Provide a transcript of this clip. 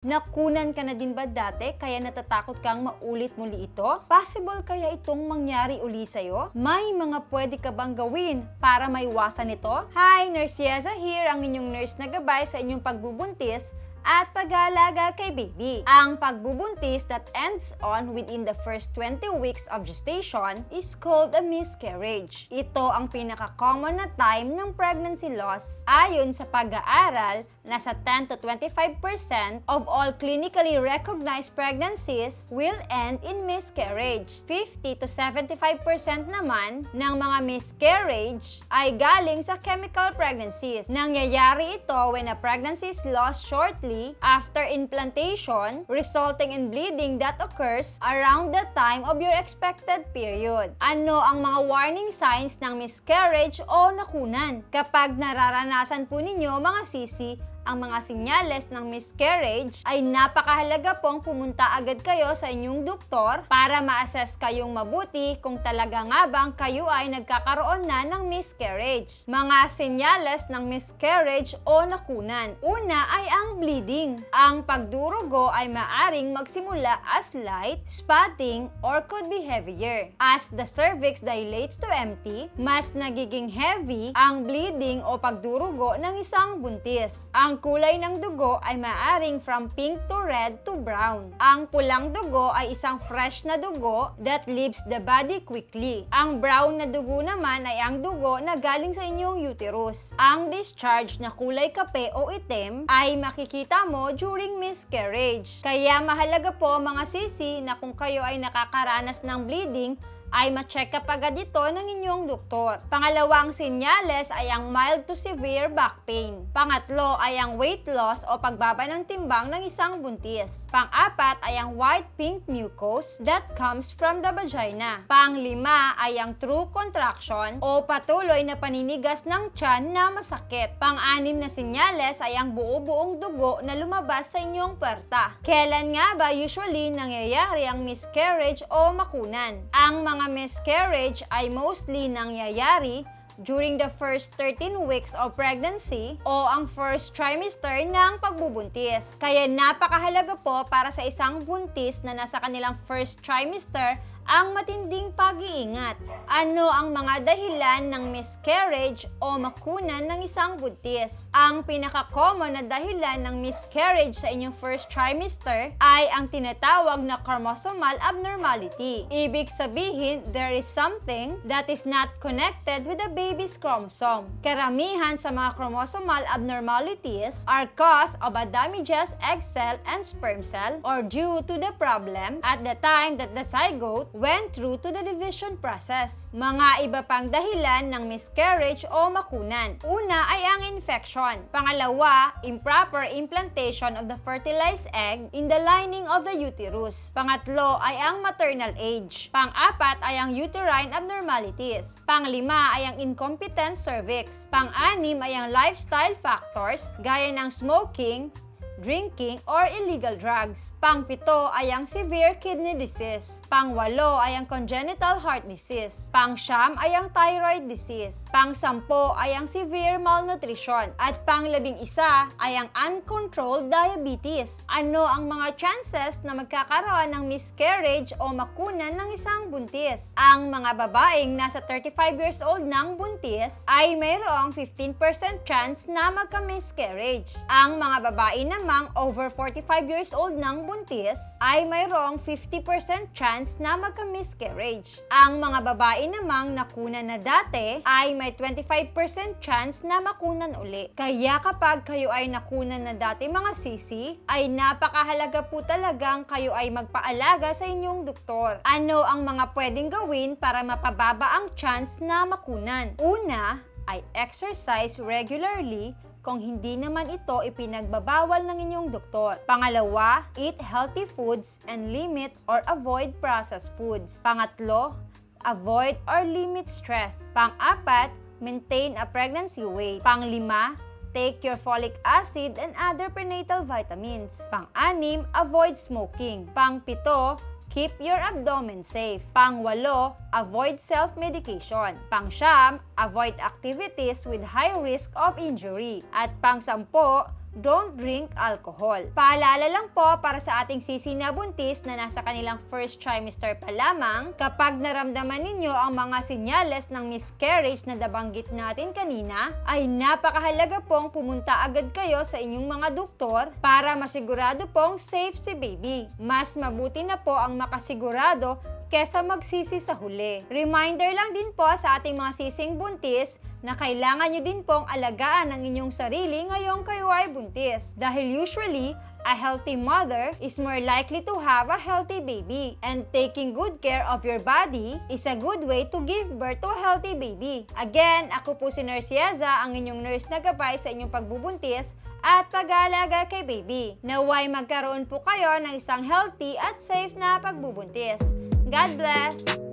Nakunan ka na din ba dati kaya natatakot kang maulit muli ito? Possible kaya itong mangyari uli sa'yo? May mga pwede ka bang gawin para maiwasan ito? Hi! Nurse Yeza here, ang inyong nurse na gabay sa inyong pagbubuntis at pag-aalaga kay baby. Ang pagbubuntis that ends on within the first 20 weeks of gestation is called a miscarriage. Ito ang pinaka-common na time ng pregnancy loss. Ayon sa pag-aaral, nasa 10 to 25% of all clinically recognized pregnancies will end in miscarriage. 50 to 75% naman ng mga miscarriage ay galing sa chemical pregnancies. Nangyayari ito when a pregnancy is lost shortly after implantation, resulting in bleeding that occurs around the time of your expected period. Ano ang mga warning signs ng miscarriage o nakunan? Kapag nararanasan po ninyo mga sisi ang mga sinyales ng miscarriage, ay napakahalaga pong pumunta agad kayo sa inyong doktor para ma-assess kayong mabuti kung talaga nga bang kayo ay nagkakaroon na ng miscarriage. Mga sinyales ng miscarriage o nakunan. Una ay ang bleeding. Ang pagdurugo ay maaring magsimula as light, spotting, or could be heavier. As the cervix dilates to empty, mas nagiging heavy ang bleeding o pagdurugo ng isang buntis. Ang kulay ng dugo ay maaring from pink to red to brown. Ang pulang dugo ay isang fresh na dugo that leaves the body quickly. Ang brown na dugo naman ay ang dugo na galing sa inyong uterus. Ang discharge na kulay kape o itim ay makikita mo during miscarriage. Kaya mahalaga po mga sisi na kung kayo ay nakakaranas ng bleeding, ay ma-check up agad ito ng inyong doktor. Pangalawang sinyales ay ang mild to severe back pain. Pangatlo ay ang weight loss o pagbaba ng timbang ng isang buntis. Pang-apat ay ang white-pink mucus that comes from the vagina. Pang-lima ay ang true contraction o patuloy na paninigas ng tiyan na masakit. Pang-anim na sinyales ay ang buo-buong dugo na lumabas sa inyong puwerta. Kailan nga ba usually nangyayari ang miscarriage o makunan? Ang mga miscarriage ay mostly nangyayari during the first 13 weeks of pregnancy o ang first trimester ng pagbubuntis. Kaya napakahalaga po para sa isang buntis na nasa kanilang first trimester ang matinding pag-iingat. Ano ang mga dahilan ng miscarriage o makunan ng isang buntis? Ang pinaka-common na dahilan ng miscarriage sa inyong first trimester ay ang tinatawag na chromosomal abnormality. Ibig sabihin, there is something that is not connected with the baby's chromosome. Karamihan sa mga chromosomal abnormalities are cause of a damages egg cell and sperm cell or due to the problem at the time that the zygote went through to the division process. Mga iba pang dahilan ng miscarriage o makunan. Una ay ang infection. Pangalawa, improper implantation of the fertilized egg in the lining of the uterus. Pangatlo ay ang maternal age. Pang-apat ay ang uterine abnormalities. Panglima ay ang incompetent cervix. Pang-anim ay ang lifestyle factors gaya ng smoking, drinking, or illegal drugs. Pang-pito ay ang severe kidney disease. Pang-walo ay ang congenital heart disease. Pang-siyam ay ang thyroid disease. Pang-sampo ay ang severe malnutrition. At pang-labing-isa ay ang uncontrolled diabetes. Ano ang mga chances na magkakaroon ng miscarriage o makunan ng isang buntis? Ang mga babaeng nasa 35 years old ng buntis ay mayroong 15% chance na magka-miscarriage. Ang mga babae naman over 45 years old ng buntis ay mayroong 50% chance na magka-miscarriage. Ang mga babae namang nakunan na dati ay may 25% chance na makunan uli. Kaya kapag kayo ay nakunan na dati mga sisi, ay napakahalaga po talagang kayo ay magpaalaga sa inyong doktor. Ano ang mga pwedeng gawin para mapababa ang chance na makunan? Una ay exercise regularly kung hindi naman ito ipinagbabawal ng inyong doktor. Pangalawa, eat healthy foods and limit or avoid processed foods. Pangatlo, avoid or limit stress. Pang-apat, maintain a pregnancy weight. Panglima, take your folic acid and other prenatal vitamins. Pang-anim, avoid smoking. Pang-pito, keep your abdomen safe. Pang-walo, avoid self-medication. Pang-siyam, avoid activities with high risk of injury. At pang-sampo, don't drink alcohol. Paalala lang po para sa ating sisi na buntis na nasa kanilang first trimester pa lamang, kapag naramdaman ninyo ang mga senyales ng miscarriage na nabanggit natin kanina, ay napakahalaga pong pumunta agad kayo sa inyong mga doktor para masigurado pong safe si baby. Mas mabuti na po ang makasigurado kesa magsisi sa huli. Reminder lang din po sa ating mga sising buntis na kailangan nyo din pong alagaan ang inyong sarili ngayong kayo ay buntis. Dahil usually, a healthy mother is more likely to have a healthy baby. And taking good care of your body is a good way to give birth to a healthy baby. Again, ako po si Nurse Yeza, ang inyong nurse na gabay sa inyong pagbubuntis at pag-aalaga kay baby. Naway magkaroon po kayo ng isang healthy at safe na pagbubuntis. God bless!